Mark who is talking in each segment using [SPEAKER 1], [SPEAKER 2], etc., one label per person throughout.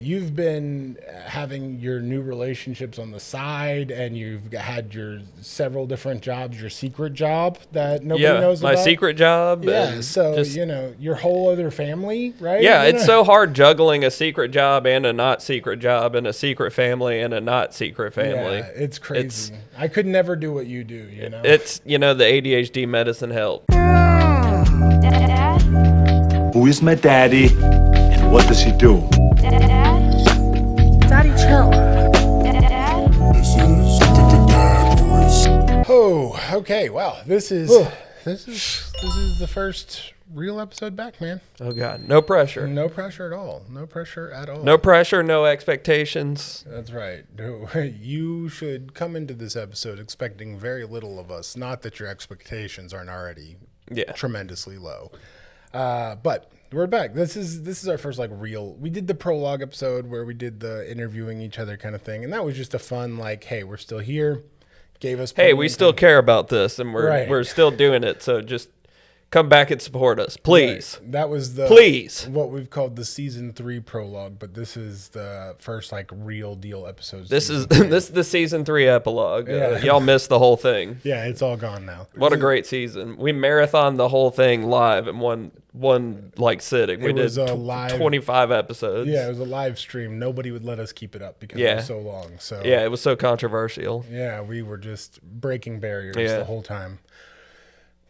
[SPEAKER 1] You've been having your new relationships on the side, and you've had your several different jobs, your secret job that nobody knows
[SPEAKER 2] my
[SPEAKER 1] about.
[SPEAKER 2] secret job.
[SPEAKER 1] Yeah,
[SPEAKER 2] and
[SPEAKER 1] so,
[SPEAKER 2] just,
[SPEAKER 1] your whole other family, right?
[SPEAKER 2] yeah, it's so hard juggling a secret job and a not secret job and a secret family and a not secret family.
[SPEAKER 1] Yeah, it's crazy. I could never do what you do,
[SPEAKER 2] It's, the ADHD medicine help.
[SPEAKER 3] Dad?
[SPEAKER 4] Who is my daddy and what does he do?
[SPEAKER 3] Dad?
[SPEAKER 5] Daddy, chill.
[SPEAKER 3] Dad?
[SPEAKER 1] Oh, okay. Wow, this is the first real episode back, man.
[SPEAKER 2] Oh, God. No pressure.
[SPEAKER 1] No pressure at all. No pressure at all.
[SPEAKER 2] No pressure, no expectations.
[SPEAKER 1] That's right. You should come into this episode expecting very little of us. Not that your expectations aren't already tremendously low. But we're back. This is our first real. We did the prologue episode where we did the interviewing each other kind of thing, and that was just a fun hey, we're still here. Gave us.
[SPEAKER 2] Hey, we still care about this, and we're still doing it. So just come back and support us, please.
[SPEAKER 1] Right. That was what we've called the season 3 prologue, but this is the first real deal episode.
[SPEAKER 2] This is the season 3 epilogue. Y'all missed the whole thing.
[SPEAKER 1] Yeah, it's all gone now.
[SPEAKER 2] What a great season. We marathoned the whole thing live in one sitting. We did 25 episodes.
[SPEAKER 1] Yeah, it was a live stream. Nobody would let us keep it up because it was so long. So
[SPEAKER 2] yeah, it was so controversial.
[SPEAKER 1] Yeah, we were just breaking barriers the whole time.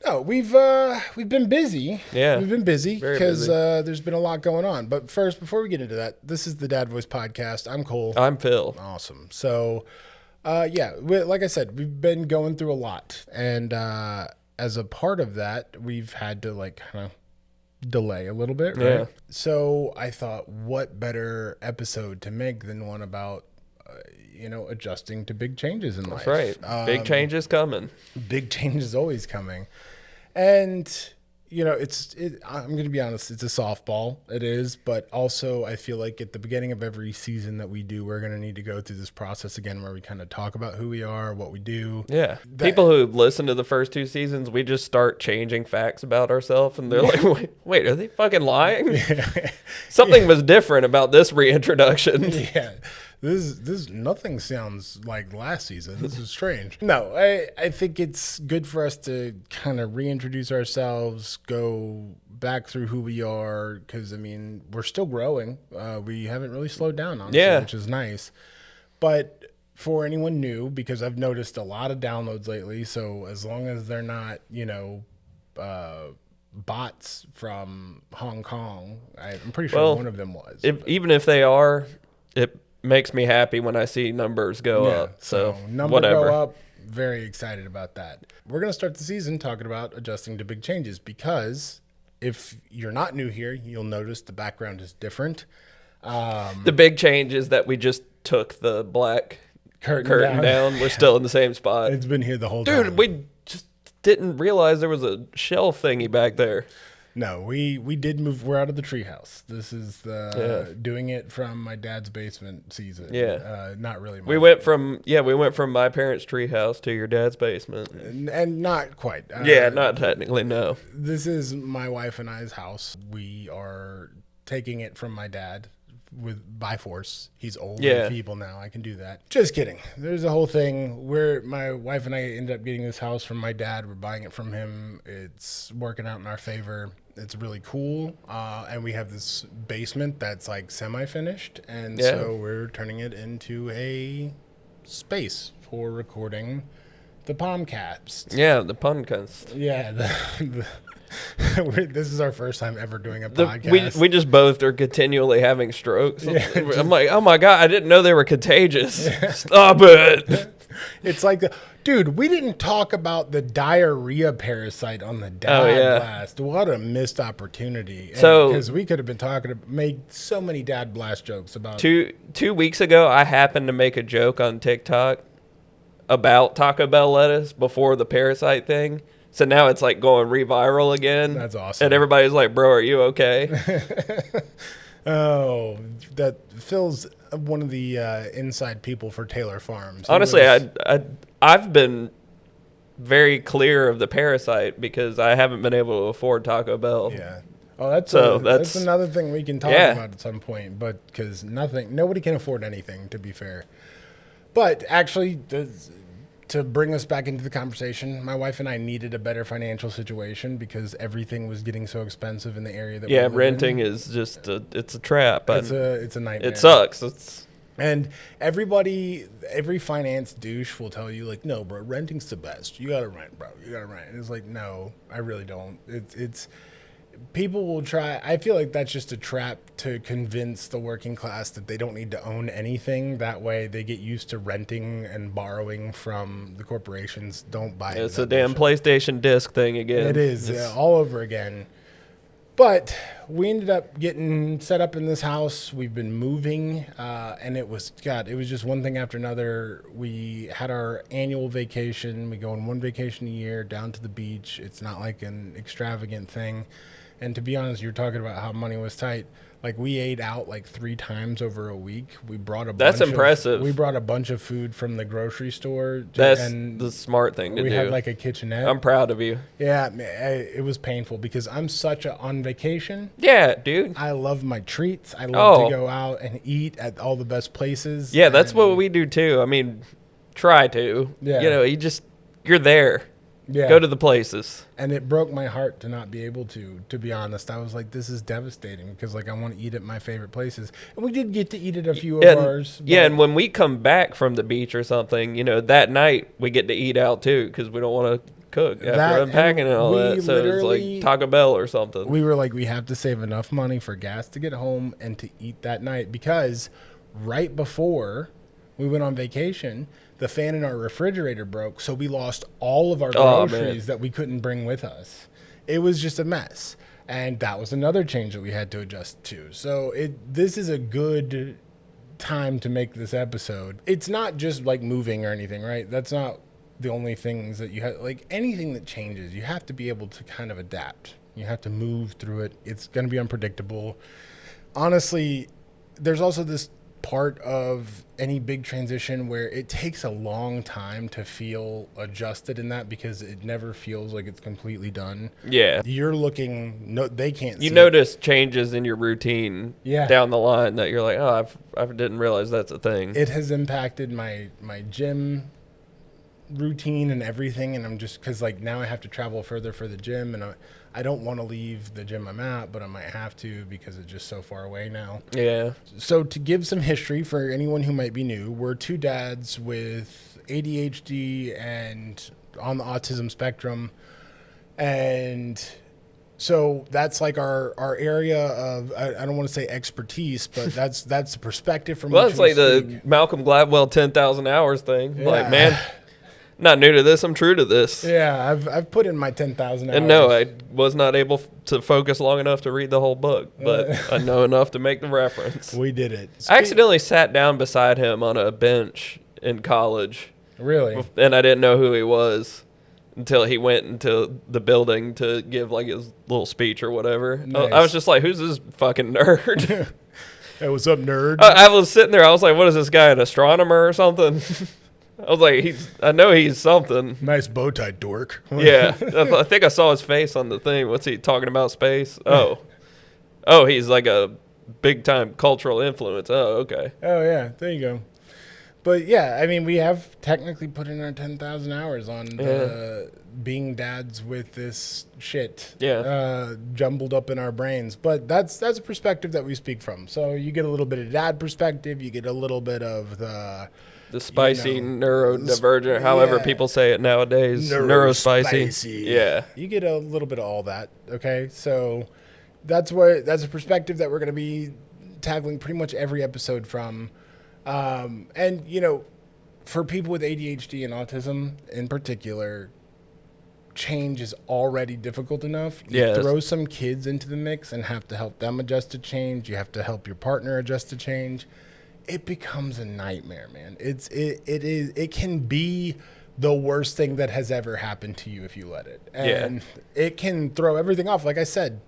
[SPEAKER 1] No, we've been busy.
[SPEAKER 2] Yeah,
[SPEAKER 1] we've been busy because there's been a lot going on. But first, before we get into that, this is the Dad Voice Podcast. I'm Cole.
[SPEAKER 2] I'm Phil.
[SPEAKER 1] Awesome. So, like I said, we've been going through a lot, and as a part of that, we've had to kind of delay a little bit, right?
[SPEAKER 2] Yeah.
[SPEAKER 1] So I thought, what better episode to make than one about adjusting to big changes in life.
[SPEAKER 2] That's right. Big changes coming.
[SPEAKER 1] Big changes always coming. And, I'm going to be honest, it's a softball. It is. But also, I feel like at the beginning of every season that we do, we're going to need to go through this process again where we kind of talk about who we are, what we do.
[SPEAKER 2] Yeah. People who listen to the first 2 seasons, we just start changing facts about ourselves. And they're like, wait, are they fucking lying? Something was different about this reintroduction.
[SPEAKER 1] Yeah. This nothing sounds like last season. This is strange. No, I think it's good for us to kind of reintroduce ourselves, go back through who we are, because we're still growing. We haven't really slowed down, honestly, which is nice. But for anyone new, because I've noticed a lot of downloads lately, so as long as they're not, bots from Hong Kong, I'm pretty sure one of them was.
[SPEAKER 2] Even if they are, it makes me happy when I see numbers go up. So
[SPEAKER 1] numbers go up. Very excited about that. We're going to start the season talking about adjusting to big changes because if you're not new here, you'll notice the background is different.
[SPEAKER 2] The big change is that we just took the black curtain down. We're still in the same spot.
[SPEAKER 1] It's been here the whole time.
[SPEAKER 2] Dude, we just didn't realize there was a shelf thingy back there.
[SPEAKER 1] No, we did move. We're out of the treehouse. This is doing it from my dad's basement season.
[SPEAKER 2] Yeah,
[SPEAKER 1] not really.
[SPEAKER 2] We went from my parents' treehouse to your dad's basement,
[SPEAKER 1] and not quite.
[SPEAKER 2] Not technically. No,
[SPEAKER 1] this is my wife and I's house. We are taking it from my dad by force. He's old and feeble now. I can do that. Just kidding. There's a whole thing where my wife and I ended up getting this house from my dad. We're buying it from him. It's working out in our favor. It's really cool. And we have this basement that's semi-finished. And so we're turning it into a space for recording the Pomcast.
[SPEAKER 2] Yeah, the Pomcast.
[SPEAKER 1] Yeah, this is our first time ever doing a podcast.
[SPEAKER 2] We just both are continually having strokes. I'm like, oh my God, I didn't know they were contagious. Stop it.
[SPEAKER 1] It's dude, we didn't talk about the diarrhea parasite on the dad blast. What a missed opportunity. Because we could have been made so many dad blast jokes about
[SPEAKER 2] 2 weeks ago, I happened to make a joke on TikTok about Taco Bell lettuce before the parasite thing. So now it's going reviral again.
[SPEAKER 1] That's awesome.
[SPEAKER 2] And everybody's like, bro, are you okay?
[SPEAKER 1] Oh, that Phil's one of the inside people for Taylor Farms.
[SPEAKER 2] Honestly, I've been very clear of the parasite because I haven't been able to afford Taco Bell.
[SPEAKER 1] Yeah. Oh, that's another thing we can talk about at some point. But because nobody can afford anything, to be fair. But actually, to bring us back into the conversation, my wife and I needed a better financial situation because everything was getting so expensive in the area that we live
[SPEAKER 2] renting
[SPEAKER 1] in.
[SPEAKER 2] is just it's a trap.
[SPEAKER 1] It's a nightmare.
[SPEAKER 2] It sucks.
[SPEAKER 1] And every finance douche will tell you, like, no, bro, renting's the best. You got to rent, bro. You got to rent. And it's like, no, I really don't. It's people will try. I feel like that's just a trap to convince the working class that they don't need to own anything. That way they get used to renting and borrowing from the corporations. Don't buy it.
[SPEAKER 2] It's a damn PlayStation disc thing again.
[SPEAKER 1] It is, all over again. But we ended up getting set up in this house. We've been moving, and it was just one thing after another. We had our annual vacation. We go on one vacation a year down to the beach. It's not like an extravagant thing. And to be honest, you're talking about how money was tight. Like, we ate out like 3 times over a week. We brought
[SPEAKER 2] That's impressive.
[SPEAKER 1] We brought a bunch of food from the grocery store.
[SPEAKER 2] That's the smart thing to do.
[SPEAKER 1] We had like a kitchenette.
[SPEAKER 2] I'm proud of you.
[SPEAKER 1] Yeah, it was painful because I'm on vacation.
[SPEAKER 2] Yeah, dude.
[SPEAKER 1] I love my treats. I love to go out and eat at all the best places.
[SPEAKER 2] Yeah, that's what we do too. I mean, try to.
[SPEAKER 1] Yeah.
[SPEAKER 2] You know, you're there.
[SPEAKER 1] Yeah.
[SPEAKER 2] Go to the places.
[SPEAKER 1] And it broke my heart to not be able to be honest. I was like, this is devastating because, like, I want to eat at my favorite places. And we did get to eat at a few of ours.
[SPEAKER 2] Yeah, and when we come back from the beach or something, you know, that night we get to eat out too because we don't want to cook after unpacking and all that. So it's like Taco Bell or something.
[SPEAKER 1] We were like, we have to save enough money for gas to get home and to eat that night because right before we went on vacation, the fan in our refrigerator broke, so we lost all of our groceries that we couldn't bring with us. It was just a mess, and that was another change that we had to adjust to. So this is a good time to make this episode. It's not just like moving or anything, right? That's not the only things that you have. Like, anything that changes, you have to be able to kind of adapt. You have to move through it. It's going to be unpredictable. Honestly, there's also this part of any big transition where it takes a long time to feel adjusted in that because it never feels like it's completely done.
[SPEAKER 2] Yeah.
[SPEAKER 1] You're looking, they can't see.
[SPEAKER 2] You notice changes in your routine down the line that you're like, oh, I didn't realize that's a thing.
[SPEAKER 1] It has impacted my gym routine and everything, and I'm just, because like now I have to travel further for the gym, and I don't want to leave the gym I'm at, but I might have to because it's just so far away now.
[SPEAKER 2] Yeah.
[SPEAKER 1] So to give some history for anyone who might be new, we're 2 dads with ADHD and on the autism spectrum. And so that's like our area of, I don't want to say expertise, but that's the perspective from
[SPEAKER 2] well,
[SPEAKER 1] which
[SPEAKER 2] it's like
[SPEAKER 1] speak.
[SPEAKER 2] the Malcolm Gladwell 10,000 hours thing.
[SPEAKER 1] Yeah.
[SPEAKER 2] Like, man, not new to this. I'm true to this.
[SPEAKER 1] Yeah, I've put in my 10,000 hours.
[SPEAKER 2] And no, I was not able to focus long enough to read the whole book, but I know enough to make the reference.
[SPEAKER 1] We did it.
[SPEAKER 2] I accidentally sat down beside him on a bench in college.
[SPEAKER 1] Really?
[SPEAKER 2] And I didn't know who he was until he went into the building to give like his little speech or whatever.
[SPEAKER 1] Nice.
[SPEAKER 2] I was just like, who's this fucking nerd?
[SPEAKER 1] Hey, what's up, nerd?
[SPEAKER 2] I was sitting there. I was like, what is this guy, an astronomer or something? I was like, I know he's something.
[SPEAKER 1] Nice bow tie, dork.
[SPEAKER 2] Yeah. I think I saw his face on the thing. What's he talking about, space? Oh, he's like a big time cultural influence. Oh, okay.
[SPEAKER 1] Oh, yeah. There you go. But yeah, I mean, we have technically put in our 10,000 hours on being dads with this shit jumbled up in our brains. But that's a perspective that we speak from. So you get a little bit of dad perspective. You get a little bit of the spicy
[SPEAKER 2] neurodivergent, however people say it nowadays. Neurospicy. Yeah.
[SPEAKER 1] You get a little bit of all that. Okay. So that's a perspective that we're going to be tackling pretty much every episode from. And, you know, for people with ADHD and autism in particular, change is already difficult enough. You throw some kids into the mix and have to help them adjust to change. You have to help your partner adjust to change. It becomes a nightmare, man. It can be the worst thing that has ever happened to you if you let it. And it can throw everything off. Like I said,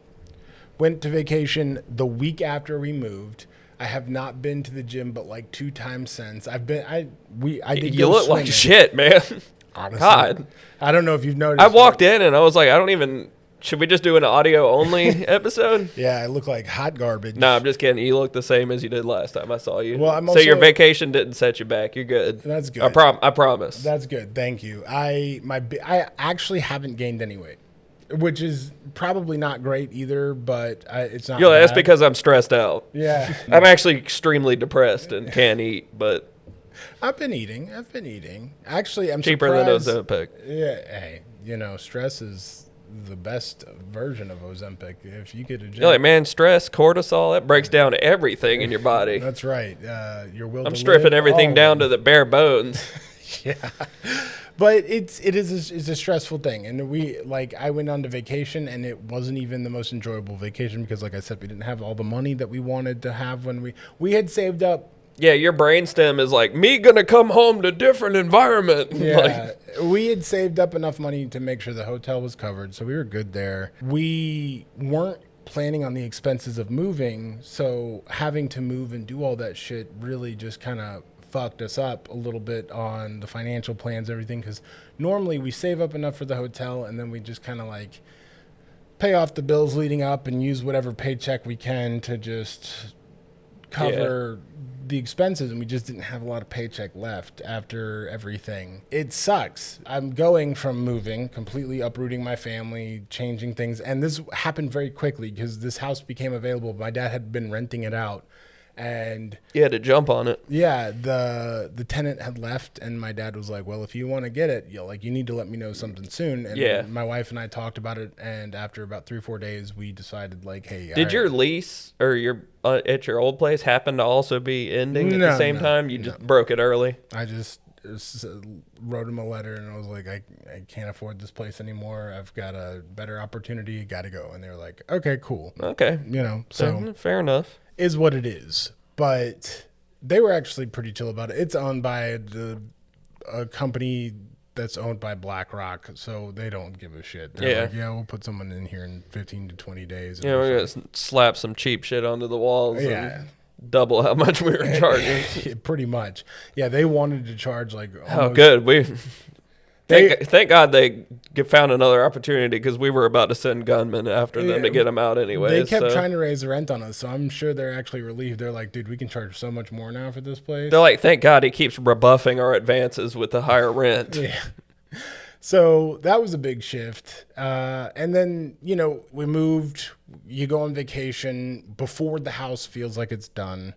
[SPEAKER 1] went to vacation the week after we moved. I have not been to the gym but like 2 times since. I did.
[SPEAKER 2] You look like shit, man.
[SPEAKER 1] Honestly,
[SPEAKER 2] God,
[SPEAKER 1] I don't know if you've noticed.
[SPEAKER 2] I walked in and I was like, I don't even Should we just do an audio only episode?
[SPEAKER 1] Yeah, I look like hot garbage.
[SPEAKER 2] No, I'm just kidding. You look the same as you did last time I saw you.
[SPEAKER 1] Well, I'm
[SPEAKER 2] so your
[SPEAKER 1] also-
[SPEAKER 2] vacation didn't set you back. You're good.
[SPEAKER 1] That's good.
[SPEAKER 2] I promise.
[SPEAKER 1] That's good. Thank you. I actually haven't gained any weight, which is probably not great either, but it's not.
[SPEAKER 2] That's
[SPEAKER 1] bad.
[SPEAKER 2] because I'm stressed out.
[SPEAKER 1] Yeah.
[SPEAKER 2] I'm actually extremely depressed and can't eat, but
[SPEAKER 1] I've been eating. Actually, I'm
[SPEAKER 2] cheaper
[SPEAKER 1] surprised.
[SPEAKER 2] than Ozempic.
[SPEAKER 1] Yeah. Hey, stress is the best version of Ozempic. If you could adjust.
[SPEAKER 2] You're like, man, stress, cortisol, that breaks down everything in your body.
[SPEAKER 1] That's right. Your will.
[SPEAKER 2] I'm
[SPEAKER 1] to
[SPEAKER 2] stripping
[SPEAKER 1] live,
[SPEAKER 2] everything
[SPEAKER 1] all
[SPEAKER 2] down
[SPEAKER 1] of
[SPEAKER 2] to the bare bones.
[SPEAKER 1] Yeah. But it's a stressful thing. And I went on to vacation and it wasn't even the most enjoyable vacation because like I said, we didn't have all the money that we wanted to have when we had saved up.
[SPEAKER 2] Yeah, your brainstem is like, me gonna come home to different environment.
[SPEAKER 1] Yeah. We had saved up enough money to make sure the hotel was covered. So we were good there. We weren't planning on the expenses of moving. So having to move and do all that shit really just kind of fucked us up a little bit on the financial plans, everything, because normally we save up enough for the hotel and then we just kind of like pay off the bills leading up and use whatever paycheck we can to just cover the expenses, and we just didn't have a lot of paycheck left after everything. It sucks. I'm going from moving, completely uprooting my family, changing things, and this happened very quickly because this house became available. My dad had been renting it out. And
[SPEAKER 2] You had to jump on it.
[SPEAKER 1] yeah, the tenant had left, and my dad was like, "Well, if you want to get it, you need to let me know something soon." And
[SPEAKER 2] Yeah.
[SPEAKER 1] my wife and I talked about it, and after about 3 or 4 days, we decided like, "Hey, all
[SPEAKER 2] Did
[SPEAKER 1] right."
[SPEAKER 2] your lease or your at your old place happen to also be ending at the same time? You just broke it early.
[SPEAKER 1] I just wrote him a letter, and I was like, I can't afford this place anymore. I've got a better opportunity. Got to go." And they were like, "Okay, cool."
[SPEAKER 2] Okay.
[SPEAKER 1] So
[SPEAKER 2] Fair enough.
[SPEAKER 1] is what it is. But they were actually pretty chill about it. It's owned by a company that's owned by BlackRock, so they don't give a shit. They're like, we'll put someone in here in 15 to 20 days.
[SPEAKER 2] Yeah, we're going to slap some cheap shit onto the walls
[SPEAKER 1] Yeah.
[SPEAKER 2] and double how much we were charging.
[SPEAKER 1] Pretty much. Yeah, they wanted to charge like
[SPEAKER 2] Oh,
[SPEAKER 1] almost,
[SPEAKER 2] good. Thank God they found another opportunity because we were about to send gunmen after them to get them out anyway.
[SPEAKER 1] They kept trying to raise the rent on us, so I'm sure they're actually relieved. They're like, "Dude, we can charge so much more now for this place."
[SPEAKER 2] They're like, thank God he keeps rebuffing our advances with the higher rent.
[SPEAKER 1] Yeah. So that was a big shift. And then, we moved. You go on vacation before the house feels like it's done.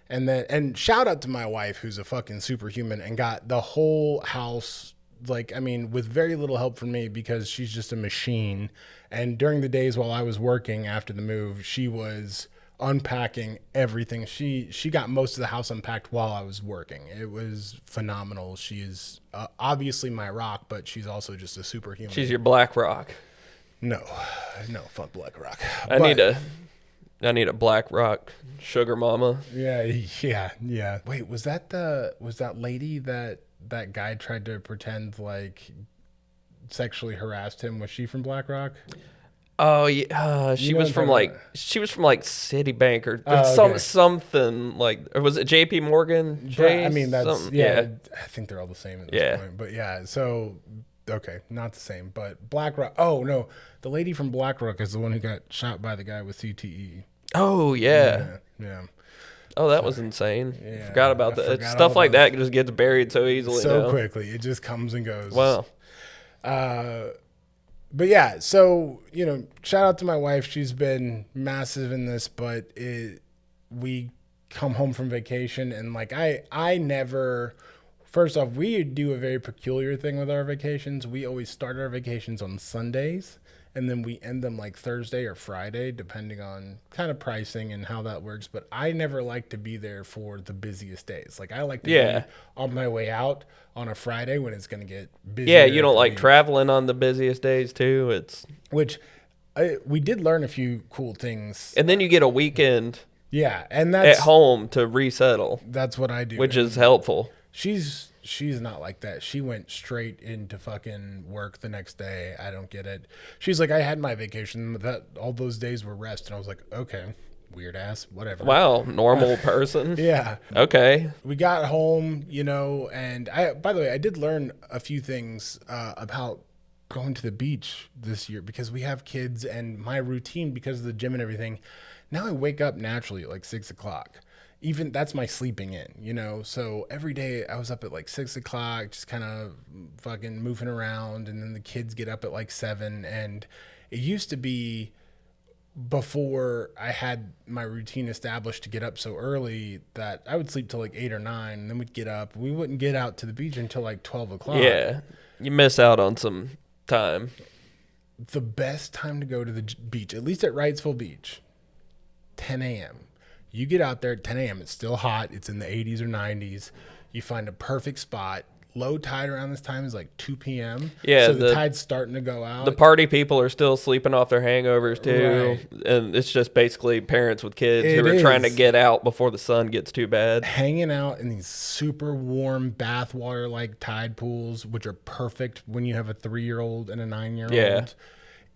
[SPEAKER 1] And shout out to my wife, who's a fucking superhuman and got the whole house, with very little help from me because she's just a machine. And during the days while I was working after the move, she was unpacking everything. She got most of the house unpacked while I was working. It was phenomenal. She is obviously my rock, but she's also just a superhuman.
[SPEAKER 2] She's your black rock.
[SPEAKER 1] No, fuck Black Rock.
[SPEAKER 2] I need a black rock sugar mama.
[SPEAKER 1] Yeah. Wait, was that lady that guy tried to pretend like sexually harassed him? Was she from Black Rock?
[SPEAKER 2] Oh yeah, she was from Citibank or something like. Or was it J.P. Morgan?
[SPEAKER 1] I mean, that's I think they're all the same at this point. But yeah, so okay, not the same. But Black Rock. Oh no, the lady from Black Rock is the one who got shot by the guy with CTE.
[SPEAKER 2] Oh yeah. Oh, that was insane.
[SPEAKER 1] Yeah,
[SPEAKER 2] Forgot about that.
[SPEAKER 1] forgot
[SPEAKER 2] Stuff
[SPEAKER 1] all
[SPEAKER 2] like
[SPEAKER 1] about
[SPEAKER 2] that just gets buried so easily.
[SPEAKER 1] So quickly, it just comes and goes.
[SPEAKER 2] Wow.
[SPEAKER 1] But yeah, so, shout out to my wife. She's been massive in this, but we come home from vacation and I never, first off, we do a very peculiar thing with our vacations. We always start our vacations on Sundays and then we end them like Thursday or Friday, depending on kind of pricing and how that works. But I never like to be there for the busiest days. I like to be on my way out on a Friday when it's going to get busy.
[SPEAKER 2] Yeah, you don't like traveling on the busiest days too.
[SPEAKER 1] We did learn a few cool things.
[SPEAKER 2] And then you get a weekend
[SPEAKER 1] and that's
[SPEAKER 2] at home to resettle.
[SPEAKER 1] That's what I do.
[SPEAKER 2] Which is helpful.
[SPEAKER 1] She's not like that. She went straight into fucking work the next day. I don't get it. She's like, I had my vacation. All those days were rest. And I was like, okay, weird ass, whatever.
[SPEAKER 2] Wow, normal person.
[SPEAKER 1] Yeah.
[SPEAKER 2] Okay.
[SPEAKER 1] We got home, and by the way, I did learn a few things about going to the beach this year because we have kids and my routine because of the gym and everything. Now I wake up naturally at like 6 o'clock. Even that's my sleeping in, you know? So every day I was up at like 6 o'clock, just kind of fucking moving around. And then the kids get up at like 7. And it used to be before I had my routine established to get up so early that I would sleep till like 8 or 9. And then we'd get up. We wouldn't get out to the beach until like 12 o'clock.
[SPEAKER 2] Yeah. You miss out on some time.
[SPEAKER 1] The best time to go to the beach, at least at Wrightsville Beach, 10 a.m. You get out there at 10 a.m. It's still hot. It's in the 80s or 90s. You find a perfect spot. Low tide around this time is like 2 p.m.
[SPEAKER 2] Yeah,
[SPEAKER 1] so the tide's starting to go out.
[SPEAKER 2] The party people are still sleeping off their hangovers too. Right. And it's just basically parents with kids who are trying to get out before the sun gets too bad.
[SPEAKER 1] Hanging out in these super warm bathwater like tide pools, which are perfect when you have a 3-year-old and a 9-year-old.
[SPEAKER 2] Yeah.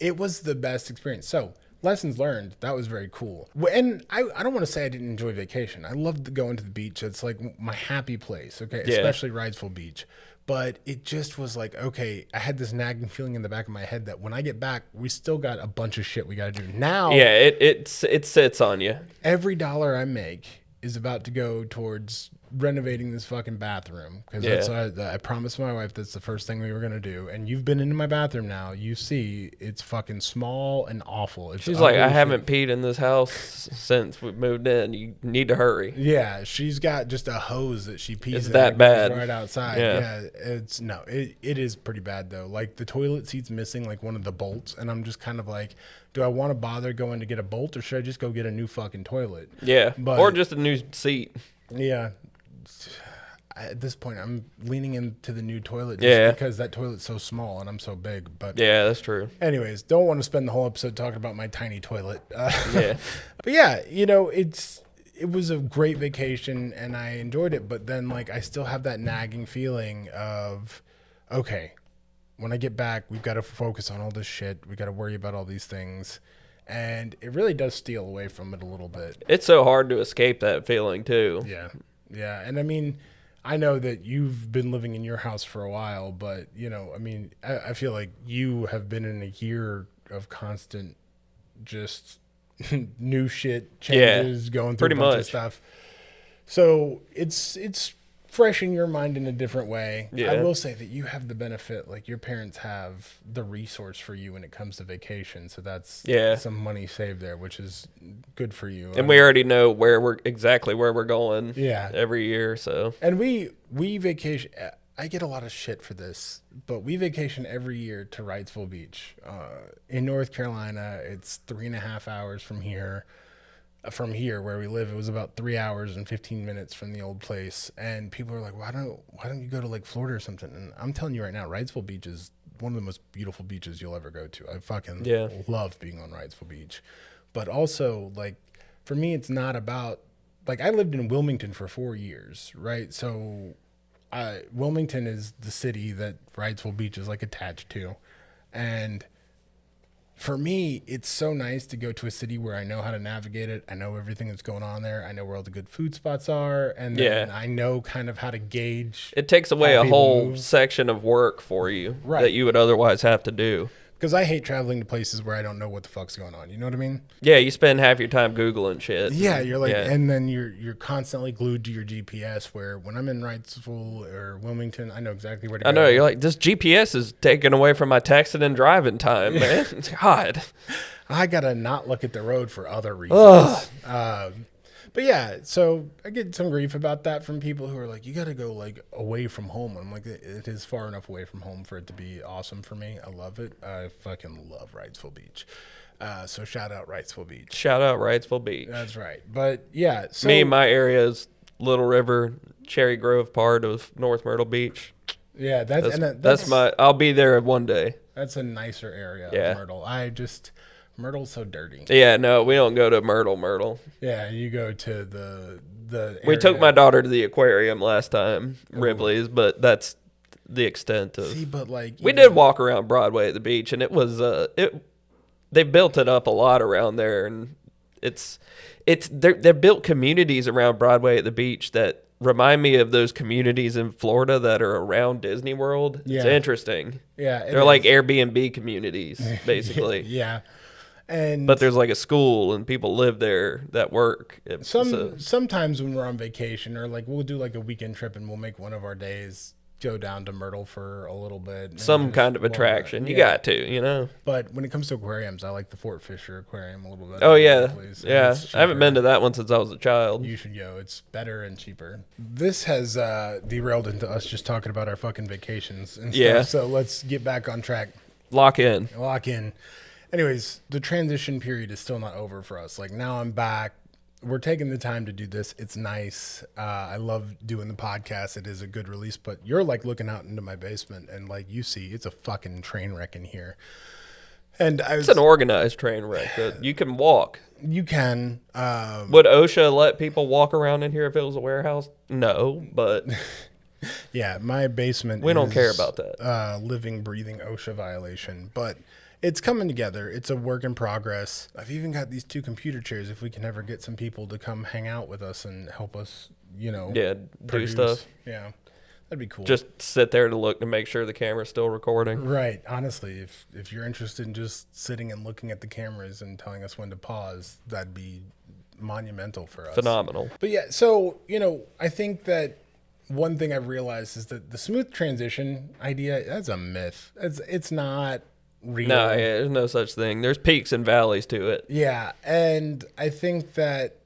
[SPEAKER 1] It was the best experience. So lessons learned. That was very cool. And I don't want to say I didn't enjoy vacation. I loved going to the beach. It's like my happy place. Okay. Yeah. Especially Wrightsville Beach. But it just was like, okay, I had this nagging feeling in the back of my head that when I get back, we still got a bunch of shit we got to do. Now.
[SPEAKER 2] Yeah. It sits on you.
[SPEAKER 1] Every dollar I make is about to go towards renovating this fucking bathroom because I promised my wife that's the first thing we were gonna do. And you've been into my bathroom now. You see, it's fucking small and awful.
[SPEAKER 2] She's like, I haven't peed in this house since we moved in. You need to hurry.
[SPEAKER 1] Yeah, she's got just a hose that she pees.
[SPEAKER 2] It's that bad
[SPEAKER 1] right outside. Yeah, it is pretty bad though. Like the toilet seat's missing like one of the bolts, and I'm just kind of like, do I want to bother going to get a bolt, or should I just go get a new fucking toilet?
[SPEAKER 2] Yeah, or just a new seat.
[SPEAKER 1] Yeah. At this point, I'm leaning into the new toilet just because that toilet's so small and I'm so big. But
[SPEAKER 2] yeah, that's true.
[SPEAKER 1] Anyways, don't want to spend the whole episode talking about my tiny toilet.
[SPEAKER 2] Yeah.
[SPEAKER 1] But yeah, you know, it was a great vacation and I enjoyed it. But then, like, I still have that nagging feeling of, okay, when I get back, we've got to focus on all this shit. We got to worry about all these things. And it really does steal away from it a little bit.
[SPEAKER 2] It's so hard to escape that feeling, too.
[SPEAKER 1] Yeah. Yeah. And I mean, I know that you've been living in your house for a while, but, you know, I mean, I feel like you have been in a year of constant just new shit changes, going through a bunch of stuff. So it's fresh in your mind in a different way. Yeah. I will say that you have the benefit, like your parents have the resource for you when it comes to vacation. So that's some money saved there, which is good for you.
[SPEAKER 2] And we already know where we're going every year. So,
[SPEAKER 1] and we vacation. I get a lot of shit for this, but we vacation every year to Wrightsville Beach. In North Carolina, it's 3.5 hours from here. From here where we live, it was about 3 hours and 15 minutes from the old place. And people are like, why don't you go to like Florida or something? And I'm telling you right now, Wrightsville Beach is one of the most beautiful beaches you'll ever go to. I fucking love being on Wrightsville Beach. But also, like, for me, it's not about, like, I lived in Wilmington for 4 years, right? So Wilmington is the city that Wrightsville Beach is like attached to. And for me, it's so nice to go to a city where I know how to navigate it. I know everything that's going on there. I know where all the good food spots are. And then I know kind of how to gauge.
[SPEAKER 2] It takes away a whole section of work for you that you would otherwise have to do.
[SPEAKER 1] Because I hate traveling to places where I don't know what the fuck's going on. You know what I mean?
[SPEAKER 2] Yeah, you spend half your time Googling shit.
[SPEAKER 1] Yeah, you're like, and then you're constantly glued to your GPS. Where when I'm in Wrightsville or Wilmington, I know exactly where to go.
[SPEAKER 2] I know, you're like, this GPS is taking away from my texting and driving time, man. God.
[SPEAKER 1] I gotta not look at the road for other reasons. But yeah, so I get some grief about that from people who are like, you got to go like away from home. I'm like, it is far enough away from home for it to be awesome for me. I love it. I fucking love Wrightsville Beach. So shout out Wrightsville Beach.
[SPEAKER 2] Shout out Wrightsville Beach.
[SPEAKER 1] That's right. But yeah. So,
[SPEAKER 2] me, my area is Little River, Cherry Grove part of North Myrtle Beach.
[SPEAKER 1] Yeah,
[SPEAKER 2] that's my, I'll be there one day.
[SPEAKER 1] That's a nicer area of Myrtle. Myrtle's so dirty.
[SPEAKER 2] Yeah, no, we don't go to Myrtle.
[SPEAKER 1] Yeah, you go to the area.
[SPEAKER 2] We took my daughter to the aquarium last time, Ripley's, but that's the extent of.
[SPEAKER 1] See, but like
[SPEAKER 2] we did walk around Broadway at the beach, and it was they built it up a lot around there, and they're built communities around Broadway at the beach that remind me of those communities in Florida that are around Disney World.
[SPEAKER 1] Yeah.
[SPEAKER 2] It's interesting.
[SPEAKER 1] Yeah.
[SPEAKER 2] They're like Airbnb communities, basically.
[SPEAKER 1] Yeah. And
[SPEAKER 2] But there's like a school and people live there that work.
[SPEAKER 1] Sometimes when we're on vacation or like we'll do like a weekend trip and we'll make one of our days go down to Myrtle for a little bit. and
[SPEAKER 2] Some
[SPEAKER 1] just
[SPEAKER 2] kind of
[SPEAKER 1] walk
[SPEAKER 2] attraction.
[SPEAKER 1] around.
[SPEAKER 2] You
[SPEAKER 1] Yeah.
[SPEAKER 2] got to, you know.
[SPEAKER 1] But when it comes to aquariums, I like the Fort Fisher Aquarium a little bit.
[SPEAKER 2] Oh, yeah.
[SPEAKER 1] Place.
[SPEAKER 2] Yeah.
[SPEAKER 1] It's
[SPEAKER 2] I haven't
[SPEAKER 1] cheaper.
[SPEAKER 2] been to that one since I was a child.
[SPEAKER 1] You should go. It's better and cheaper. This has derailed into us just talking about our fucking vacations and stuff.
[SPEAKER 2] Yeah.
[SPEAKER 1] So let's get back on track.
[SPEAKER 2] Lock in.
[SPEAKER 1] Lock in. Anyways, the transition period is still not over for us. Like now I'm back. We're taking the time to do this. It's nice. I love doing the podcast. It is a good release, but you're like looking out into my basement and like you see it's a fucking train wreck in here. And
[SPEAKER 2] It's an organized train wreck that you can walk.
[SPEAKER 1] you can,
[SPEAKER 2] Would OSHA let people walk around in here if it was a warehouse? No, but
[SPEAKER 1] yeah, my basement.
[SPEAKER 2] we don't
[SPEAKER 1] is,
[SPEAKER 2] care about that.
[SPEAKER 1] Living, breathing OSHA violation, but it's coming together. It's a work in progress. I've even got these 2 computer chairs. If we can ever get some people to come hang out with us and help us, you know,
[SPEAKER 2] Yeah, do stuff.
[SPEAKER 1] Yeah, that'd be cool.
[SPEAKER 2] Just sit there to look to make sure the camera's still recording.
[SPEAKER 1] right. Honestly, if you're interested in just sitting and looking at the cameras and telling us when to pause, that'd be monumental for us.
[SPEAKER 2] Phenomenal.
[SPEAKER 1] But yeah, so, you know, I think that one thing I've realized is that the smooth transition idea, that's a myth. It's not real.
[SPEAKER 2] No, yeah, there's no such thing. There's peaks and valleys to it.
[SPEAKER 1] Yeah, and I think that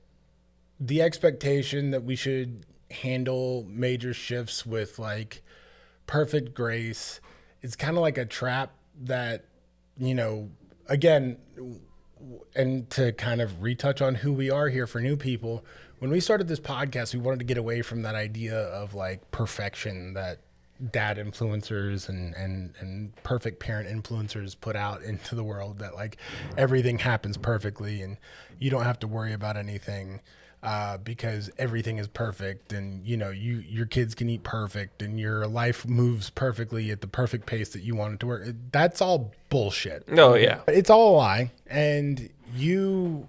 [SPEAKER 1] the expectation that we should handle major shifts with like perfect grace is kind of like a trap that, you know, again, and to kind of retouch on who we are here for new people, when we started this podcast, we wanted to get away from that idea of like perfection that dad influencers and perfect parent influencers put out into the world, that like everything happens perfectly and you don't have to worry about anything because everything is perfect, and you know your kids can eat perfect and your life moves perfectly at the perfect pace that you want it to work. That's all bullshit.
[SPEAKER 2] Oh, yeah.
[SPEAKER 1] It's all a lie, and you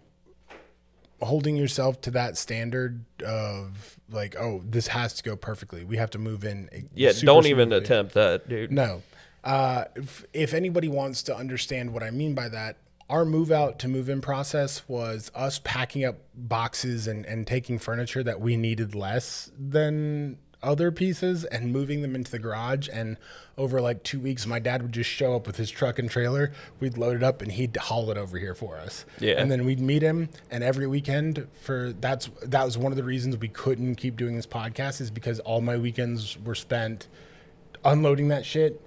[SPEAKER 1] holding yourself to that standard of like, oh, this has to go perfectly. We have to move in.
[SPEAKER 2] Yeah,
[SPEAKER 1] super
[SPEAKER 2] don't even
[SPEAKER 1] smoothly.
[SPEAKER 2] attempt that, dude.
[SPEAKER 1] No. If anybody wants to understand what I mean by that, our move out to move in process was us packing up boxes and taking furniture that we needed less than other pieces and moving them into the garage. And over like 2 weeks, my dad would just show up with his truck and trailer. We'd load it up and he'd haul it over here for us.
[SPEAKER 2] Yeah.
[SPEAKER 1] And then we'd meet him. And every weekend that was one of the reasons we couldn't keep doing this podcast, is because all my weekends were spent unloading that shit,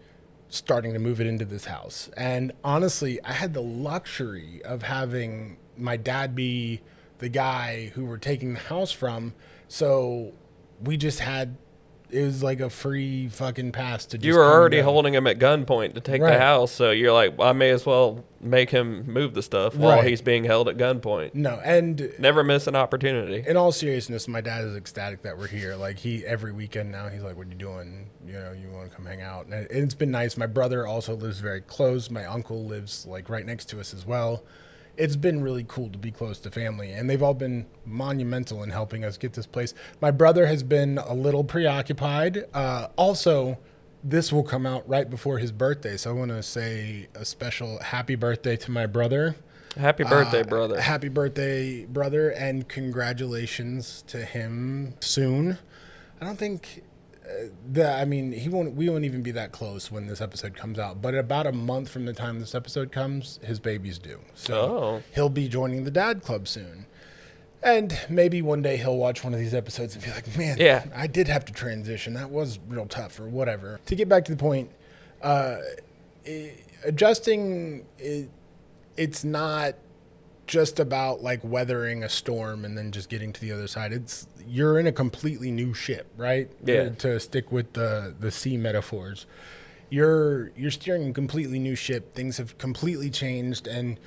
[SPEAKER 1] starting to move it into this house. And honestly, I had the luxury of having my dad be the guy who we're taking the house from. So we just had, it was like a free fucking pass to just
[SPEAKER 2] You were
[SPEAKER 1] come and
[SPEAKER 2] already
[SPEAKER 1] go.
[SPEAKER 2] holding him at gunpoint to take
[SPEAKER 1] Right.
[SPEAKER 2] the house, so you're like, well, I may as well make him move the stuff while
[SPEAKER 1] Right.
[SPEAKER 2] he's being held at gunpoint.
[SPEAKER 1] No, and
[SPEAKER 2] Never miss an opportunity.
[SPEAKER 1] in all seriousness, my dad is ecstatic that we're here. Like every weekend now, he's like, "What are you doing? You know, you want to come hang out?" And it's been nice. My brother also lives very close. My uncle lives like right next to us as well. It's been really cool to be close to family, and they've all been monumental in helping us get this place. My brother has been a little preoccupied. Also, this will come out right before his birthday, so I want to say a special happy birthday to my brother.
[SPEAKER 2] Happy birthday, brother.
[SPEAKER 1] Happy birthday, brother, and congratulations to him soon. I don't think we won't even be that close when this episode comes out, but about a month from the time this episode comes, his baby's due. So he'll be joining the dad club soon. And maybe one day he'll watch one of these episodes and be like, man,
[SPEAKER 2] Yeah.
[SPEAKER 1] I did have to transition. That was real tough, or whatever. To get back to the point, adjusting, it's not just about like weathering a storm and then just getting to the other side. You're in a completely new ship, right?
[SPEAKER 2] Yeah.
[SPEAKER 1] To stick with the sea metaphors, you're steering a completely new ship. Things have completely changed, and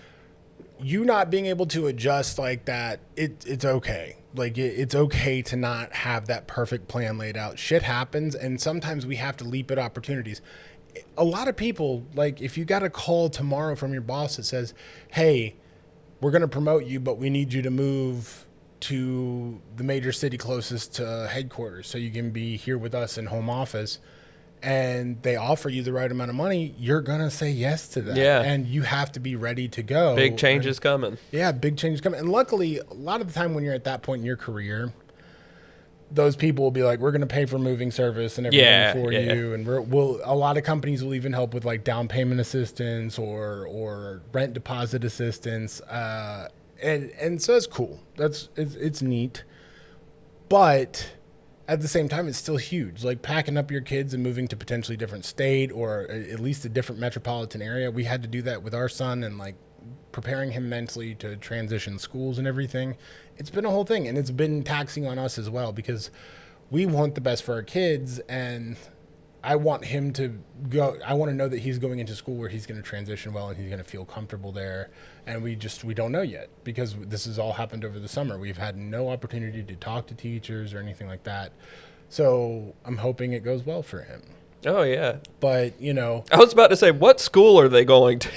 [SPEAKER 1] you not being able to adjust like that, it's okay. Like it's okay to not have that perfect plan laid out. Shit happens, and sometimes we have to leap at opportunities. A lot of people, like if you got a call tomorrow from your boss that says, hey, we're going to promote you, but we need you to move to the major city closest to headquarters so you can be here with us in home office, and they offer you the right amount of money, you're going to say yes to that.
[SPEAKER 2] Yeah.
[SPEAKER 1] And you have to be ready to go.
[SPEAKER 2] Big changes coming.
[SPEAKER 1] Yeah, big changes coming. And luckily, a lot of the time when you're at that point in your career, those people will be like, we're going to pay for moving service and everything for you. And a lot of companies will even help with like down payment assistance or rent deposit assistance. And so it's cool. It's neat. But at the same time, it's still huge. Like packing up your kids and moving to potentially a different state or at least a different metropolitan area. We had to do that with our son and like preparing him mentally to transition schools and everything. It's been a whole thing, and it's been taxing on us as well because we want the best for our kids, and I want him to go. I want to know that he's going into school where he's going to transition well and he's going to feel comfortable there. And we don't know yet because this has all happened over the summer. We've had no opportunity to talk to teachers or anything like that. So I'm hoping it goes well for him.
[SPEAKER 2] Oh, yeah.
[SPEAKER 1] But,
[SPEAKER 2] I was about to say, what school are they going to?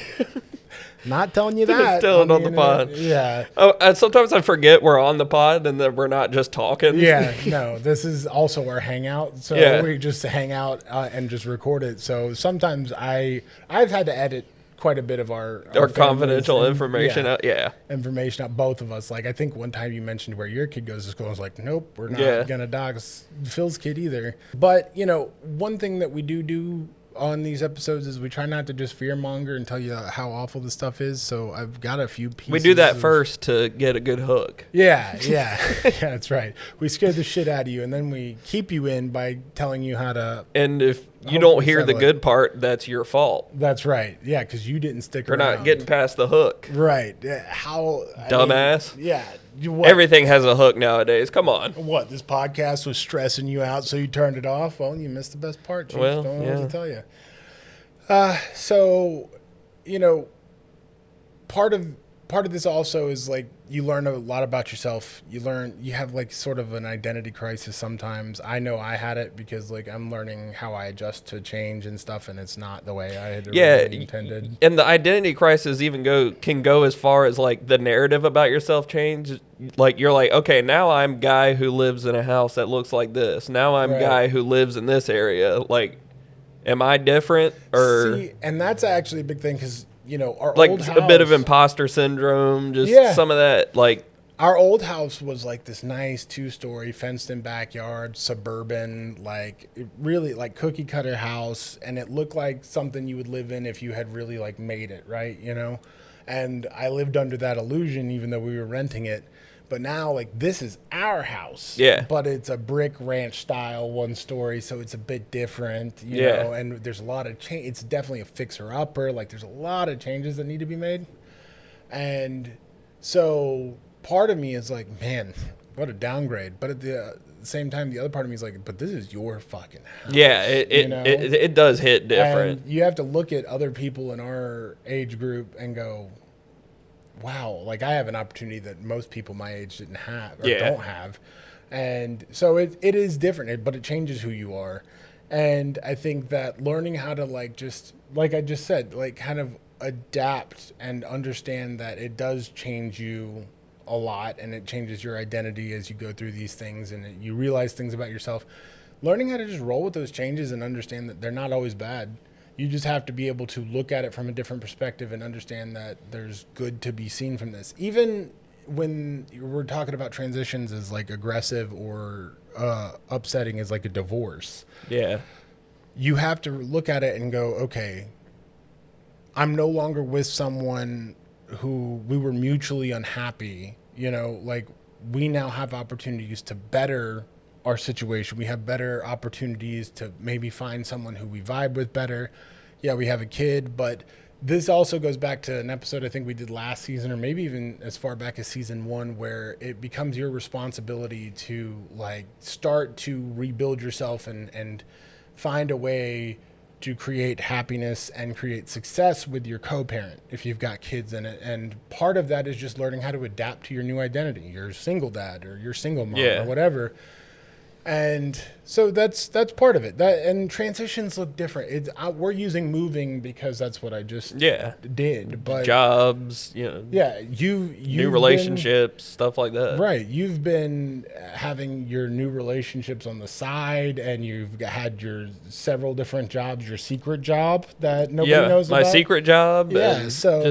[SPEAKER 1] Not telling you that.
[SPEAKER 2] Still on the pod.
[SPEAKER 1] Yeah.
[SPEAKER 2] Oh, and sometimes I forget we're on the pod and that we're not just talking.
[SPEAKER 1] Yeah, no, this is also our hangout. So we just hang out and just record it. So sometimes I've had to edit quite a bit of our
[SPEAKER 2] confidential information.
[SPEAKER 1] Information out, both of us. Like I think one time you mentioned where your kid goes to school. I was like, nope, we're not going to dox Phil's kid either. But, one thing that we do on these episodes is we try not to just fearmonger and tell you how awful this stuff is. So I've got a few pieces.
[SPEAKER 2] We do that first to get a good hook.
[SPEAKER 1] Yeah. Yeah, that's right. We scare the shit out of you, and then we keep you in by telling you how to.
[SPEAKER 2] And if you don't hear the good part, that's your fault.
[SPEAKER 1] That's right. Yeah, because you didn't stick around.
[SPEAKER 2] We're not getting past the hook.
[SPEAKER 1] Right. How
[SPEAKER 2] dumbass.
[SPEAKER 1] Yeah.
[SPEAKER 2] Everything has a hook nowadays. Come on.
[SPEAKER 1] What, this podcast was stressing you out, so you turned it off? Well, you missed the best part, Chief. Don't know what to tell you. So, part of this also is like you learn a lot about yourself. You have like sort of an identity crisis sometimes. I know I had it because like I'm learning how I adjust to change and stuff, and it's not the way I had originally intended.
[SPEAKER 2] And the identity crisis can go as far as like the narrative about yourself change. Like you're like, okay, now I'm guy who lives in a house that looks like this. Now I'm guy who lives in this area. Like, am I different or?
[SPEAKER 1] See, and that's actually a big thing because. Our
[SPEAKER 2] like
[SPEAKER 1] old house,
[SPEAKER 2] a bit of imposter syndrome, just some of that. Like
[SPEAKER 1] our old house was like this nice 2-story fenced-in backyard, suburban, like really like cookie cutter house, and it looked like something you would live in if you had really like made it, right? And I lived under that illusion, even though we were renting it. But now, like, this is our house.
[SPEAKER 2] Yeah.
[SPEAKER 1] But it's a brick ranch style 1-story, so it's a bit different, you know. And there's a lot of change. It's definitely a fixer-upper. Like, there's a lot of changes that need to be made. And so part of me is like, man, what a downgrade. But at the same time, the other part of me is like, but this is your fucking house.
[SPEAKER 2] Yeah, it does hit different.
[SPEAKER 1] And you have to look at other people in our age group and go, wow, like I have an opportunity that most people my age didn't have or don't have. And so it is different, but it changes who you are. And I think that learning how to like just, like I just said, like kind of adapt and understand that it does change you a lot and it changes your identity as you go through these things and you realize things about yourself. Learning how to just roll with those changes and understand that they're not always bad. You just have to be able to look at it from a different perspective and understand that there's good to be seen from this. Even when we're talking about transitions as like aggressive or upsetting as like a divorce.
[SPEAKER 2] Yeah.
[SPEAKER 1] You have to look at it and go, okay, I'm no longer with someone who we were mutually unhappy. Like we now have opportunities to better our situation. We have better opportunities to maybe find someone who we vibe with better. Yeah, we have a kid, but this also goes back to an episode I think we did last season, or maybe even as far back as season 1, where it becomes your responsibility to like start to rebuild yourself and find a way to create happiness and create success with your co-parent if you've got kids in it. And part of that is just learning how to adapt to your new identity. You're a single dad or you're single mom or whatever. And so that's part of it. And transitions look different. We're using moving because that's what I just did. But
[SPEAKER 2] jobs,
[SPEAKER 1] yeah, you
[SPEAKER 2] new relationships, stuff like that.
[SPEAKER 1] Right, you've been having your new relationships on the side, and you've had your several different jobs. Your secret job that nobody knows about.
[SPEAKER 2] My secret job.
[SPEAKER 1] Yeah, so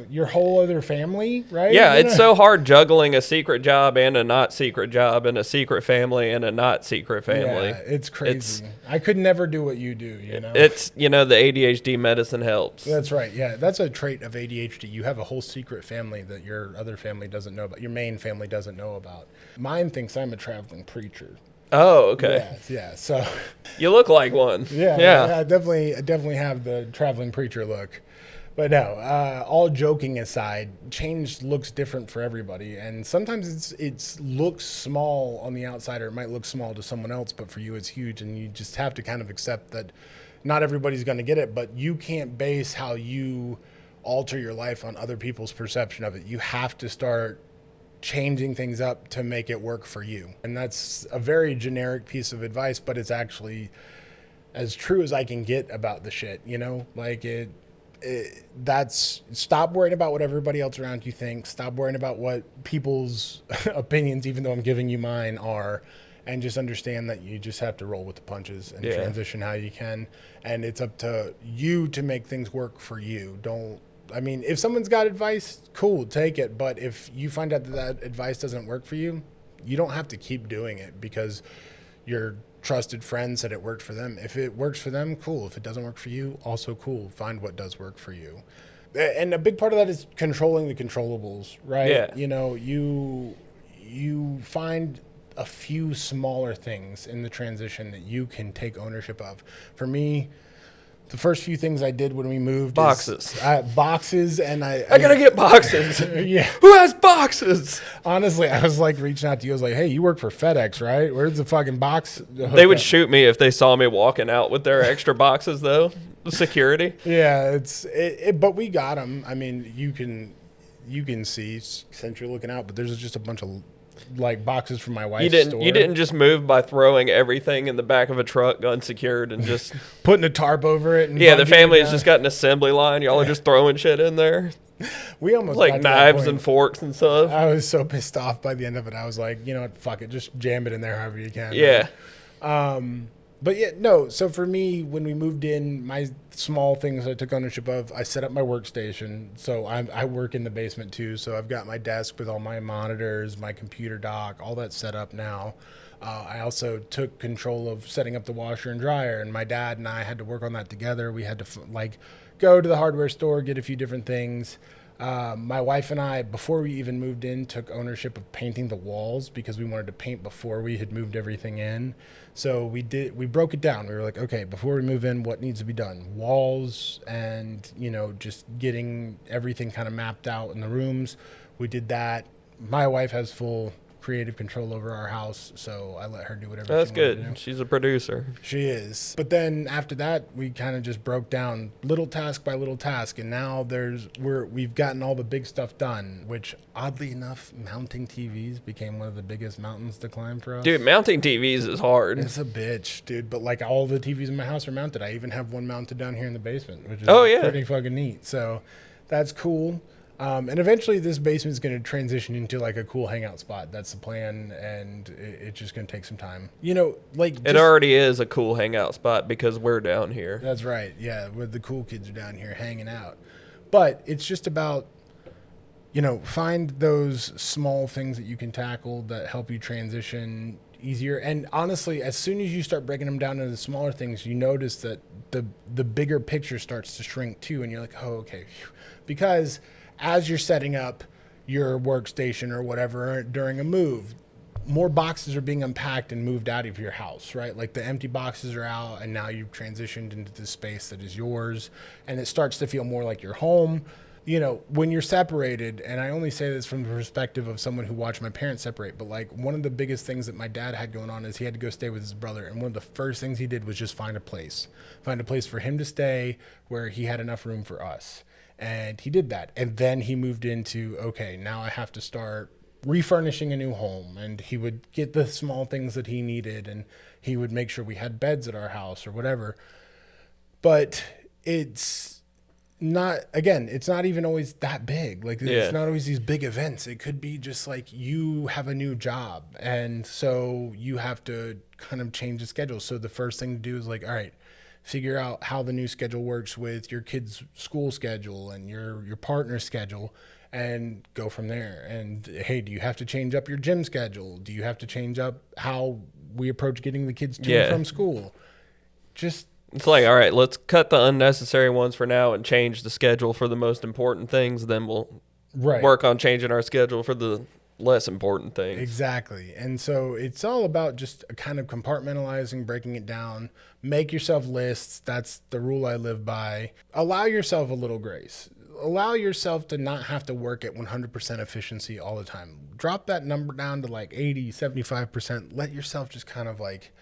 [SPEAKER 1] your whole other family, right?
[SPEAKER 2] Yeah, it's so hard juggling a secret job and a not secret job, and a secret family and a not secret family.
[SPEAKER 1] Yeah, it's crazy. I could never do what you do,
[SPEAKER 2] It's, the ADHD medicine helps.
[SPEAKER 1] That's right. Yeah, that's a trait of ADHD. You have a whole secret family that your other family doesn't know about. Your main family doesn't know about. Mine thinks I'm a traveling preacher.
[SPEAKER 2] Oh, okay.
[SPEAKER 1] Yeah. So
[SPEAKER 2] you look like one.
[SPEAKER 1] Yeah. I definitely have the traveling preacher look. But no, all joking aside, change looks different for everybody, and sometimes it looks small on the outside, or it might look small to someone else, but for you it's huge, and you just have to kind of accept that not everybody's going to get it, but you can't base how you alter your life on other people's perception of it. You have to start changing things up to make it work for you, and that's a very generic piece of advice, but it's actually as true as I can get about the shit, that's stop worrying about what everybody else around you thinks. Stop worrying about what people's opinions, even though I'm giving you mine, are, and just understand that you just have to roll with the punches and transition how you can. And it's up to you to make things work for you. If someone's got advice, cool, take it. But if you find out that advice doesn't work for you, you don't have to keep doing it because your trusted friend said it worked for them. If it works for them, cool. If it doesn't work for you, also cool. Find what does work for you. And a big part of that is controlling the controllables, right?
[SPEAKER 2] Yeah.
[SPEAKER 1] You find a few smaller things in the transition that you can take ownership of. For me, the first few things I did when we moved
[SPEAKER 2] boxes,
[SPEAKER 1] and I
[SPEAKER 2] gotta get boxes.
[SPEAKER 1] Yeah,
[SPEAKER 2] who has boxes?
[SPEAKER 1] Honestly, I was like reaching out to you. I was like, "Hey, you work for FedEx, right? Where's the fucking box?"
[SPEAKER 2] They would shoot me if they saw me walking out with their extra boxes, though. The security.
[SPEAKER 1] Yeah, but we got them. I mean, you can see since you're looking out, but there's just a bunch of boxes from my wife's store.
[SPEAKER 2] You didn't just move by throwing everything in the back of a truck unsecured and just
[SPEAKER 1] putting a tarp over it. And
[SPEAKER 2] the family has just got an assembly line. Y'all are just throwing shit in there.
[SPEAKER 1] We almost
[SPEAKER 2] like knives and forks and stuff.
[SPEAKER 1] I was so pissed off by the end of it. I was like, you know what, fuck it, just jam it in there however you can.
[SPEAKER 2] Yeah.
[SPEAKER 1] But yeah, no. So for me, when we moved in, my small things I took ownership of, I set up my workstation. So I work in the basement too. So I've got my desk with all my monitors, my computer dock, all that set up now. I also took control of setting up the washer and dryer, and my dad and I had to work on that together. We had to go to the hardware store, get a few different things. My wife and I, before we even moved in, took ownership of painting the walls because we wanted to paint before we had moved everything in. So we broke it down. We were like, okay, before we move in, what needs to be done? Walls and, just getting everything kind of mapped out in the rooms. We did that. My wife has full creative control over our house, so I let her do whatever
[SPEAKER 2] That's
[SPEAKER 1] she
[SPEAKER 2] good.
[SPEAKER 1] wanted to do.
[SPEAKER 2] She's a producer.
[SPEAKER 1] She is. But then after that, we kind of just broke down little task by little task, and now we've gotten all the big stuff done, which oddly enough, mounting TVs became one of the biggest mountains to climb for us.
[SPEAKER 2] Dude, mounting TVs is hard.
[SPEAKER 1] It's a bitch, dude. But all the TVs in my house are mounted. I even have one mounted down here in the basement, which is pretty fucking neat. So that's cool. And eventually this basement is going to transition into a cool hangout spot. That's the plan, and it's just going to take some time.
[SPEAKER 2] It already is a cool hangout spot because we're down here.
[SPEAKER 1] That's right. Yeah, where the cool kids are down here hanging out. But it's just about, find those small things that you can tackle that help you transition easier. And honestly, as soon as you start breaking them down into the smaller things, you notice that the bigger picture starts to shrink too, and you're like, oh, okay. Because as you're setting up your workstation or whatever during a move, more boxes are being unpacked and moved out of your house, right? The empty boxes are out, and now you've transitioned into the space that is yours, and it starts to feel more like your home. When you're separated, and I only say this from the perspective of someone who watched my parents separate, but one of the biggest things that my dad had going on is he had to go stay with his brother, and one of the first things he did was just find a place for him to stay where he had enough room for us. And he did that. And then he moved into, okay, now I have to start refurnishing a new home, and he would get the small things that he needed, and he would make sure we had beds at our house or whatever. But it's not even always that big. Like, it's not always these big events. It could be just like you have a new job, and so you have to kind of change the schedule. So the first thing to do is like, all right, figure out how the new schedule works with your kid's school schedule and your partner's schedule, and go from there. And hey, do you have to change up your gym schedule? Do you have to change up how we approach getting the kids to and from school?
[SPEAKER 2] It's like, all right, let's cut the unnecessary ones for now and change the schedule for the most important things. Then we'll work on changing our schedule for the less important things.
[SPEAKER 1] Exactly. And so it's all about just kind of compartmentalizing, breaking it down, make yourself lists. That's the rule I live by. Allow yourself a little grace. Allow yourself to not have to work at 100% efficiency all the time. Drop that number down to like 80, 75%. Let yourself just kind of like,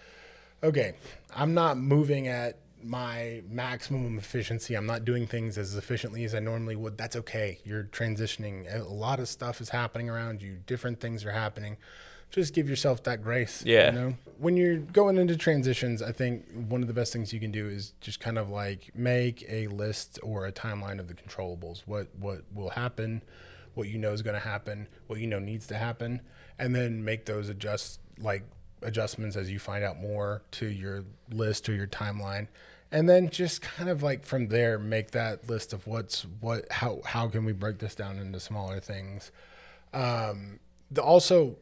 [SPEAKER 1] okay, I'm not moving at my maximum efficiency. I'm not doing things as efficiently as I normally would. That's okay. You're transitioning. A lot of stuff is happening around you. Different things are happening. Just give yourself that grace.
[SPEAKER 2] Yeah.
[SPEAKER 1] You know? When you're going into transitions, I think one of the best things you can do is just kind of like make a list or a timeline of the controllables. What will happen, what you know is going to happen, what you know needs to happen, and then make those adjustments as you find out more to your list or your timeline. And then just kind of like from there, make that list of how can we break this down into smaller things. Also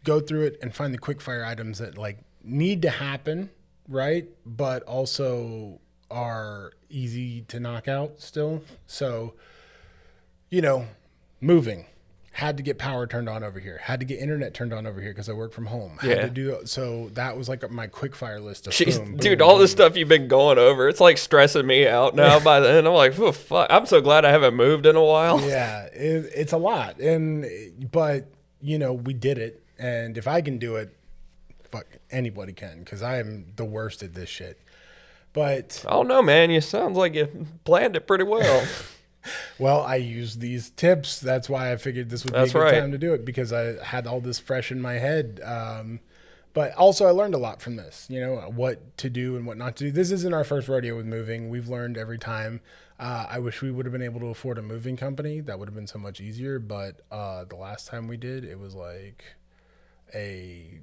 [SPEAKER 1] go through it and find the quick fire items that like need to happen, right? But also are easy to knock out still. So, moving. Had to get power turned on over here. Had to get internet turned on over here because I work from home. So that was like my quick fire list of boom,
[SPEAKER 2] dude,
[SPEAKER 1] boom,
[SPEAKER 2] all this
[SPEAKER 1] boom.
[SPEAKER 2] stuff you've been going over, it's like stressing me out now by the end. I'm like, oh, fuck. I'm so glad I haven't moved in a while.
[SPEAKER 1] Yeah, it's a lot. But we did it. And if I can do it, fuck, anybody can, because I am the worst at this shit. But
[SPEAKER 2] I don't know, man. You sound like you planned it pretty well.
[SPEAKER 1] Well, I used these tips. That's why I figured this would be a good time to do it, because I had all this fresh in my head. But also I learned a lot from this, what to do and what not to do. This isn't our first rodeo with moving. We've learned every time. I wish we would have been able to afford a moving company. That would have been so much easier. But the last time we did, it was like a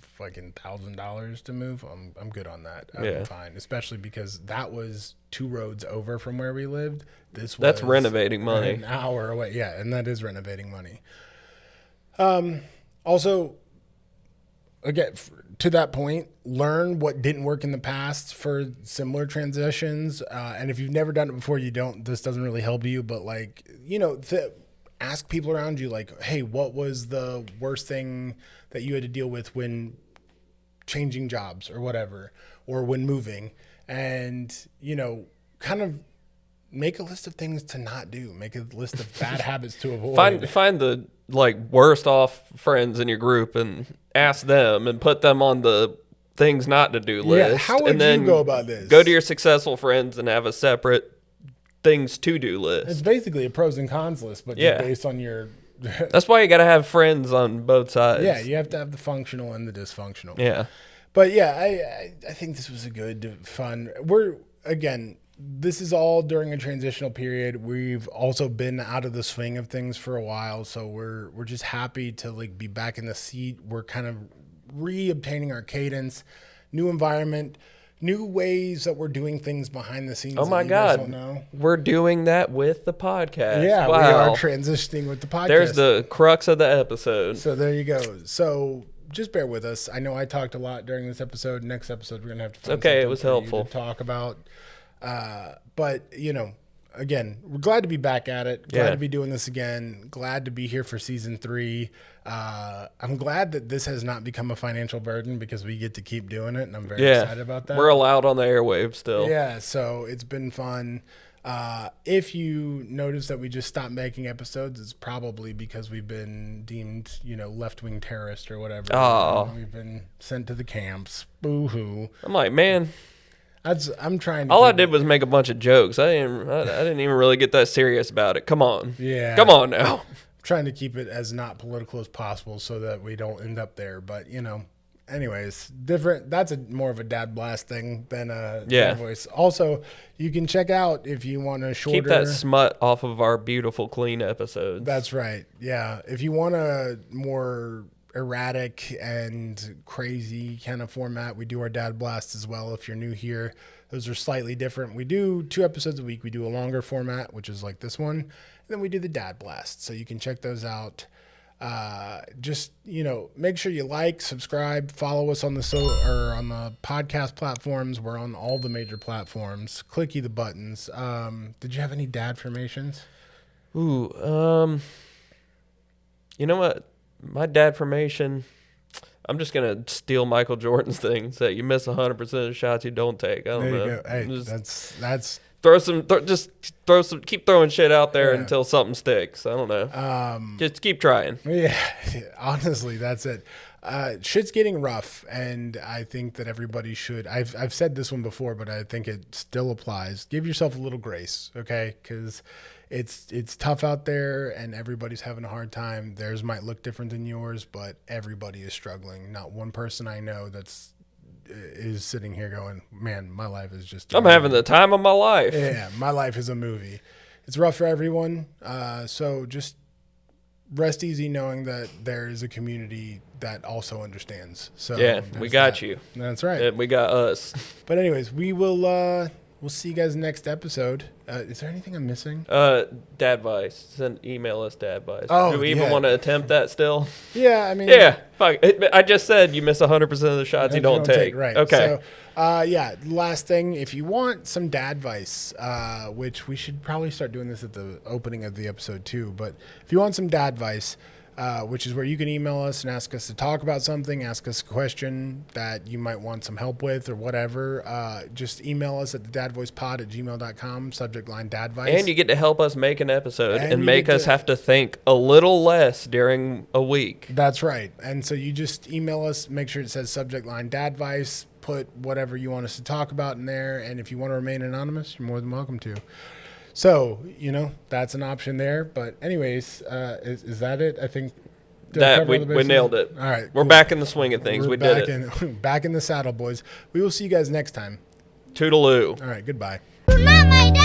[SPEAKER 1] fucking $1,000 to move. I'm good on that. I'm fine, especially because that was 2 roads over from where we lived. That's
[SPEAKER 2] renovating money.
[SPEAKER 1] An hour away. Yeah, and that is renovating money. Also, again, to that point, learn what didn't work in the past for similar transitions. And if you've never done it before, this doesn't really help you. But ask people around you, like, hey, what was the worst thing that you had to deal with when changing jobs or whatever, or when moving? And, kind of make a list of things to not do. Make a list of bad habits to avoid.
[SPEAKER 2] Find the worst off friends in your group and ask them and put them on the things not to do list.
[SPEAKER 1] Yeah, how would you go about this?
[SPEAKER 2] Go to your successful friends and have a separate things to do list.
[SPEAKER 1] It's basically a pros and cons list, but just based on your...
[SPEAKER 2] That's why you got to have friends on both sides.
[SPEAKER 1] Yeah, you have to have the functional and the dysfunctional.
[SPEAKER 2] Yeah.
[SPEAKER 1] But yeah, I think this was a good, fun... This is all during a transitional period. We've also been out of the swing of things for a while, so we're just happy to be back in the seat. We're kind of re-obtaining our cadence, new environment, new ways that we're doing things behind the scenes.
[SPEAKER 2] Oh my God, we're doing that with the podcast.
[SPEAKER 1] Yeah,
[SPEAKER 2] wow.
[SPEAKER 1] We are transitioning with the podcast.
[SPEAKER 2] There's the crux of the episode.
[SPEAKER 1] So there you go. So just bear with us. I know I talked a lot during this episode. Next episode, we're gonna have to find something
[SPEAKER 2] it was helpful
[SPEAKER 1] to talk about. But again, we're glad to be back at it. Glad to be doing this again. Glad to be here for season 3. I'm glad that this has not become a financial burden, because we get to keep doing it, and I'm very excited about that.
[SPEAKER 2] We're allowed on the airwaves still.
[SPEAKER 1] Yeah, so it's been fun. If you notice that we just stopped making episodes, it's probably because we've been deemed, left-wing terrorist or whatever.
[SPEAKER 2] Oh.
[SPEAKER 1] We've been sent to the camps. Boo-hoo.
[SPEAKER 2] I'm like, man...
[SPEAKER 1] I'm trying to...
[SPEAKER 2] All I did was make a bunch of jokes. I didn't even really get that serious about it. Come on.
[SPEAKER 1] Yeah.
[SPEAKER 2] Come on now.
[SPEAKER 1] trying to keep it as not political as possible so that we don't end up there. But, anyways, different. That's more of a dad blast thing than a dad voice. Also, you can check out if you want a shorter.
[SPEAKER 2] Keep that smut off of our beautiful, clean episodes.
[SPEAKER 1] That's right. Yeah. If you want a more erratic and crazy kind of format, we do our dad blast as well. If you're new here, those are slightly different. We do 2 episodes a week. We do a longer format, which is like this one. And then we do the dad blast. So you can check those out. Just, make sure you like, subscribe, follow us on the podcast platforms. We're on all the major platforms. Clicky the buttons. Did you have any dad formations?
[SPEAKER 2] Ooh, you know what? My dad formation, I'm just going to steal Michael Jordan's thing. So you miss 100% of the shots you don't take. I don't know.
[SPEAKER 1] There you go. Hey, that's
[SPEAKER 2] throw some, keep throwing shit out there until something sticks. I don't know. Just keep trying.
[SPEAKER 1] Yeah, honestly, that's it. Shit's getting rough, and I think that everybody should. I've said this one before, but I think it still applies. Give yourself a little grace, okay? Because it's tough out there, and everybody's having a hard time. Theirs might look different than yours, but everybody is struggling. Not one person I know is sitting here going, man, my life is just
[SPEAKER 2] I'm having the time of my life.
[SPEAKER 1] Yeah, my life is a movie. It's rough for everyone. So just rest easy knowing that there is a community that also understands. So
[SPEAKER 2] yeah, we got you.
[SPEAKER 1] That's right.
[SPEAKER 2] And we got us.
[SPEAKER 1] But anyways, we'll see you guys next episode. Is there anything I'm missing?
[SPEAKER 2] Dadvice. Email us Dadvice.
[SPEAKER 1] Oh,
[SPEAKER 2] do we even want to attempt that still?
[SPEAKER 1] Yeah, I mean.
[SPEAKER 2] Yeah, fuck. I just said you miss 100% of the shots you don't take.
[SPEAKER 1] Right.
[SPEAKER 2] Okay.
[SPEAKER 1] So, last thing, if you want some dadvice, which we should probably start doing this at the opening of the episode too, but if you want some dadvice, which is where you can email us and ask us to talk about something, ask us a question that you might want some help with or whatever, just email us at thedadvoicepod@gmail.com, subject line dadvice.
[SPEAKER 2] And you get to help us make an episode and make us have to think a little less during a week.
[SPEAKER 1] That's right. And so you just email us, make sure it says subject line dadvice, put whatever you want us to talk about in there, and if you want to remain anonymous, you're more than welcome to. So, that's an option there. But anyways, is that it? I think
[SPEAKER 2] that we nailed it.
[SPEAKER 1] All right.
[SPEAKER 2] We're back in the swing of things. We did it.
[SPEAKER 1] Back in the saddle, boys. We will see you guys next time.
[SPEAKER 2] Toodaloo.
[SPEAKER 1] All right. Goodbye.
[SPEAKER 3] Not my dad.